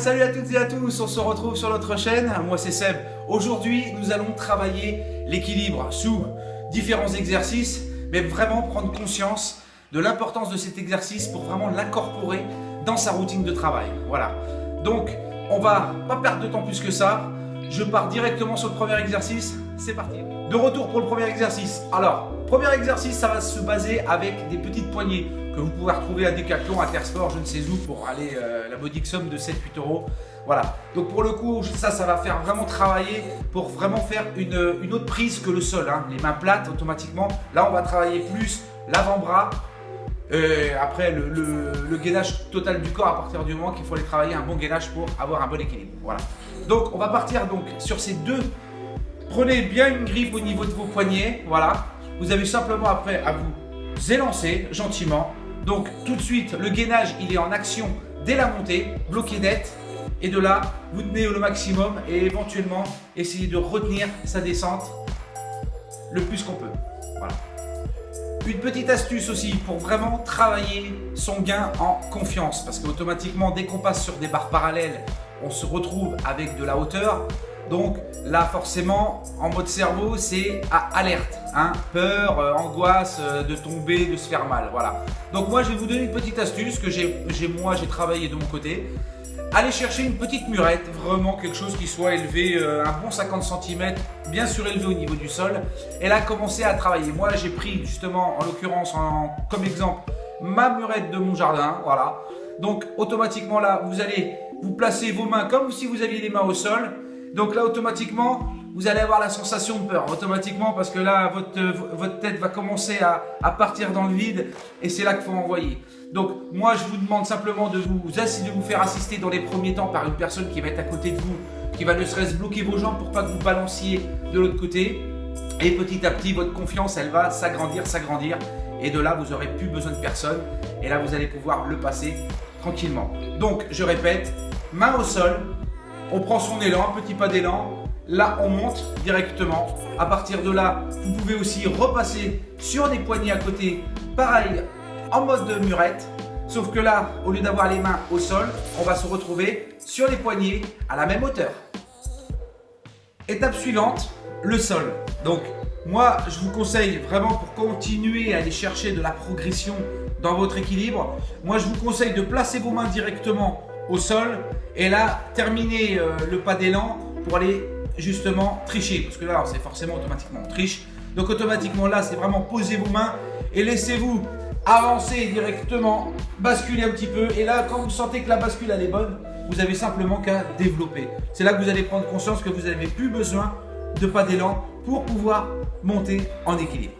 salut à toutes et à tous, on se retrouve sur notre chaîne, moi c'est Seb. Aujourd'hui, nous allons travailler l'équilibre sous différents exercices, mais vraiment prendre conscience de l'importance de cet exercice pour vraiment l'incorporer dans sa routine de travail. Voilà. Donc, on va pas perdre de temps plus que ça. Je pars directement sur le premier exercice. C'est parti. De retour pour le premier exercice. Alors, premier exercice, ça va se baser avec des petites poignées que vous pouvez retrouver à Decathlon, à Tersport, je ne sais où, pour aller la modique somme de 7-8 euros. Voilà. Donc pour le coup, ça va faire vraiment travailler pour vraiment faire une autre prise que le sol. Hein. Les mains plates automatiquement. Là, on va travailler plus l'avant-bras. Après, le gainage total du corps à partir du moment qu'il faut aller travailler un bon gainage pour avoir un bon équilibre. Voilà. Donc, on va partir donc sur ces deux. Prenez bien une griffe au niveau de vos poignets. Voilà. Vous avez simplement après à vous élancer gentiment. Donc, tout de suite, le gainage, il est en action dès la montée, bloqué net. Et de là, vous tenez au maximum et éventuellement, essayez de retenir sa descente le plus qu'on peut. Voilà. Une petite astuce aussi pour vraiment travailler son gain en confiance, parce qu'automatiquement, dès qu'on passe sur des barres parallèles, on se retrouve avec de la hauteur. Donc là, forcément, en mode cerveau, c'est à alerte, hein, peur, angoisse de tomber, de se faire mal. Voilà. Donc moi, je vais vous donner une petite astuce que j'ai travaillé de mon côté. Allez chercher une petite murette, vraiment quelque chose qui soit élevé, un bon 50 cm, bien surélevé au niveau du sol. Et là, commencez à travailler. Moi, j'ai pris justement, en l'occurrence, comme exemple, ma murette de mon jardin. Voilà. Donc, automatiquement, là, vous allez vous placer vos mains comme si vous aviez les mains au sol. Donc là, automatiquement, vous allez avoir la sensation de peur. Automatiquement, parce que là, votre tête va commencer à partir dans le vide. Et c'est là qu'il faut envoyer. Donc moi je vous demande simplement de vous faire assister dans les premiers temps par une personne qui va être à côté de vous, qui va ne serait-ce bloquer vos jambes pour pas que vous balanciez de l'autre côté. Et petit à petit votre confiance elle va s'agrandir. Et de là vous n'aurez plus besoin de personne. Et là vous allez pouvoir le passer tranquillement. Donc je répète, main au sol, on prend son élan, un petit pas d'élan. Là on monte directement. À partir de là vous pouvez aussi repasser sur des poignées à côté. Pareil, en mode de murette, sauf que là, au lieu d'avoir les mains au sol, on va se retrouver sur les poignets à la même hauteur. Étape suivante, le sol. Donc, moi, je vous conseille vraiment pour continuer à aller chercher de la progression dans votre équilibre, moi, je vous conseille de placer vos mains directement au sol et là, terminer le pas d'élan pour aller justement tricher. Parce que là, c'est forcément automatiquement on triche. Donc, automatiquement, là, c'est vraiment poser vos mains et laissez-vous avancez directement, basculez un petit peu et là quand vous sentez que la bascule elle est bonne, vous avez simplement qu'à développer. C'est là que vous allez prendre conscience que vous n'avez plus besoin de pas d'élan pour pouvoir monter en équilibre.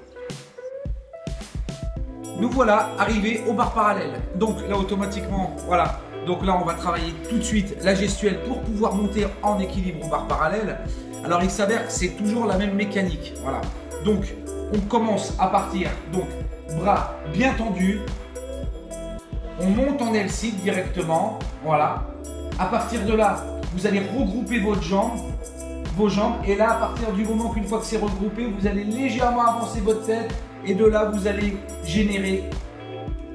Nous voilà arrivés aux barres parallèles. Donc là automatiquement, voilà. Donc là on va travailler tout de suite la gestuelle pour pouvoir monter en équilibre aux barres parallèles. Alors il s'avère que c'est toujours la même mécanique. Voilà. Donc on commence à partir, donc bras bien tendus, on monte en L-sit directement, voilà. À partir de là, vous allez regrouper vos jambes, et là, à partir du moment qu'une fois que c'est regroupé, vous allez légèrement avancer votre tête, et de là, vous allez générer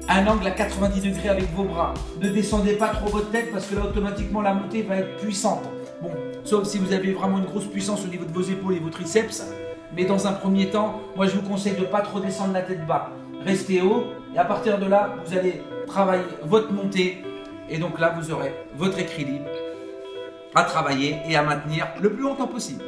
un angle à 90 degrés avec vos bras. Ne descendez pas trop votre tête parce que là, automatiquement, la montée va être puissante. Bon, sauf si vous avez vraiment une grosse puissance au niveau de vos épaules et vos triceps. Mais dans un premier temps, moi je vous conseille de ne pas trop descendre la tête bas. Restez haut et à partir de là, vous allez travailler votre montée. Et donc là, vous aurez votre équilibre à travailler et à maintenir le plus longtemps possible.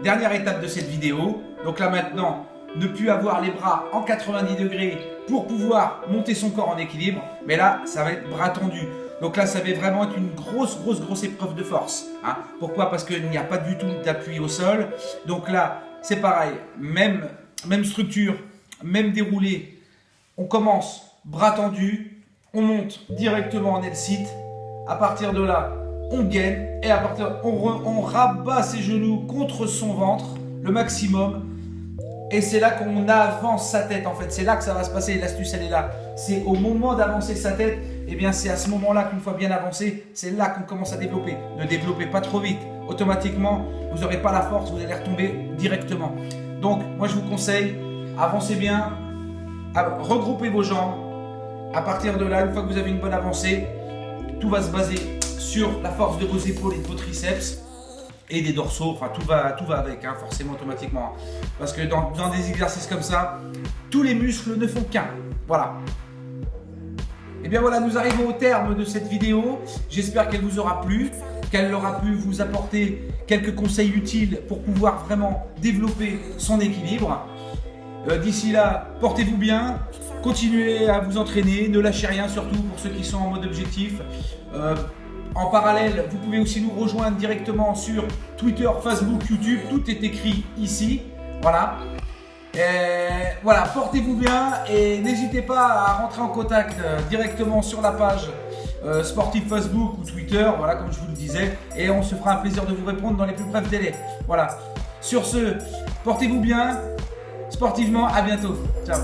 Dernière étape de cette vidéo. Donc là maintenant, ne plus avoir les bras en 90 degrés pour pouvoir monter son corps en équilibre. Mais là, ça va être bras tendus. Donc là, ça va vraiment être une grosse épreuve de force. Hein. Pourquoi? Parce qu'il n'y a pas du tout d'appui au sol. Donc là, c'est pareil, même structure, même déroulé. On commence bras tendus, on monte directement en L-sit. À partir de là, on gaine et à partir on rabat ses genoux contre son ventre le maximum. Et c'est là qu'on avance sa tête en fait. C'est là que ça va se passer. L'astuce elle est là. C'est au moment d'avancer sa tête. Et bien c'est à ce moment-là qu'une fois bien avancé, c'est là qu'on commence à développer. Ne développez pas trop vite. Automatiquement, vous n'aurez pas la force, vous allez retomber directement. Donc, moi je vous conseille, avancez bien, regroupez vos jambes. À partir de là, une fois que vous avez une bonne avancée, tout va se baser sur la force de vos épaules et de vos triceps et des dorsaux, enfin tout va avec, hein, forcément automatiquement. Parce que dans des exercices comme ça, tous les muscles ne font qu'un. Voilà. Et bien voilà, nous arrivons au terme de cette vidéo. J'espère qu'elle vous aura plu, qu'elle aura pu vous apporter quelques conseils utiles pour pouvoir vraiment développer son équilibre. D'ici là, portez-vous bien, continuez à vous entraîner, ne lâchez rien, surtout pour ceux qui sont en mode objectif. En parallèle, vous pouvez aussi nous rejoindre directement sur Twitter, Facebook, YouTube, tout est écrit ici. Voilà. Voilà, portez-vous bien et n'hésitez pas à rentrer en contact directement sur la page sportive Facebook ou Twitter, voilà, comme je vous le disais, et on se fera un plaisir de vous répondre dans les plus brefs délais. Voilà. Sur ce, portez-vous bien, sportivement, à bientôt. Ciao.